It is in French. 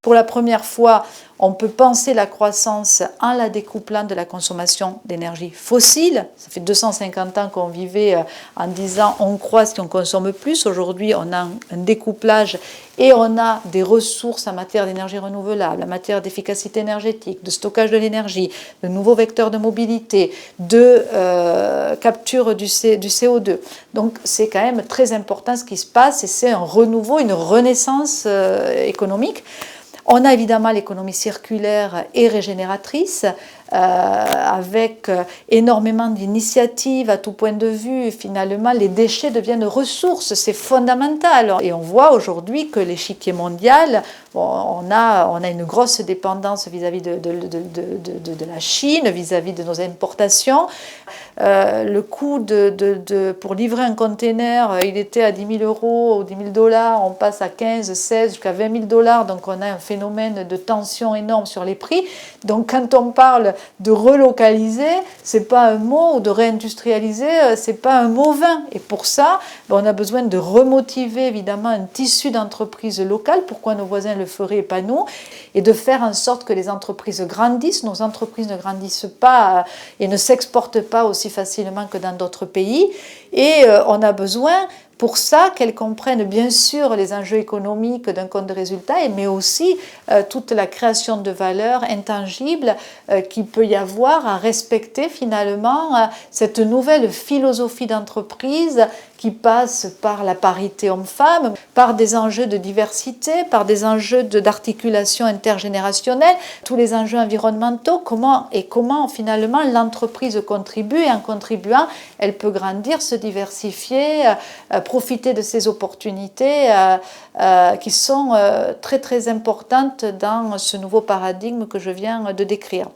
Pour la première fois, on peut penser la croissance en la découplant de la consommation d'énergie fossile. Ça fait 250 ans qu'on vivait en disant on croît si on consomme plus. Aujourd'hui, on a un découplage et on a des ressources en matière d'énergie renouvelable, en matière d'efficacité énergétique, de stockage de l'énergie, de nouveaux vecteurs de mobilité, de capture du CO2. Donc c'est quand même très important ce qui se passe et c'est un renouveau, une renaissance économique. On a évidemment l'économie circulaire et régénératrice, avec énormément d'initiatives à tout point de vue. Finalement, les déchets deviennent ressources, c'est fondamental. Et on voit aujourd'hui que l'échiquier mondial, on a une grosse dépendance vis-à-vis de la Chine, vis-à-vis de nos importations. Le coût pour livrer un container, il était à 10 000 euros ou 10 000 dollars, on passe à 15, 16, jusqu'à 20 000 dollars, donc on a un phénomène de tension énorme sur les prix. Donc quand on parle de relocaliser, c'est pas un mot, ou de réindustrialiser, c'est pas un mot vain. Et pour ça, on a besoin de remotiver évidemment un tissu d'entreprises locales, pourquoi nos voisins le feraient et pas nous, et de faire en sorte que les entreprises grandissent. Nos entreprises ne grandissent pas et ne s'exportent pas aussi facilement que dans d'autres pays. Et on a besoin pour ça qu'elles comprennent bien sûr les enjeux économiques d'un compte de résultat, mais aussi toute la création de valeur intangible qu'il peut y avoir à respecter finalement cette nouvelle philosophie d'entreprise qui passe par la parité homme-femme, par des enjeux de diversité, par des enjeux d'articulation intergénérationnelle, tous les enjeux environnementaux, comment finalement l'entreprise contribue, et en contribuant, elle peut grandir, se diversifier, profiter de ces opportunités qui sont très très importantes dans ce nouveau paradigme que je viens de décrire.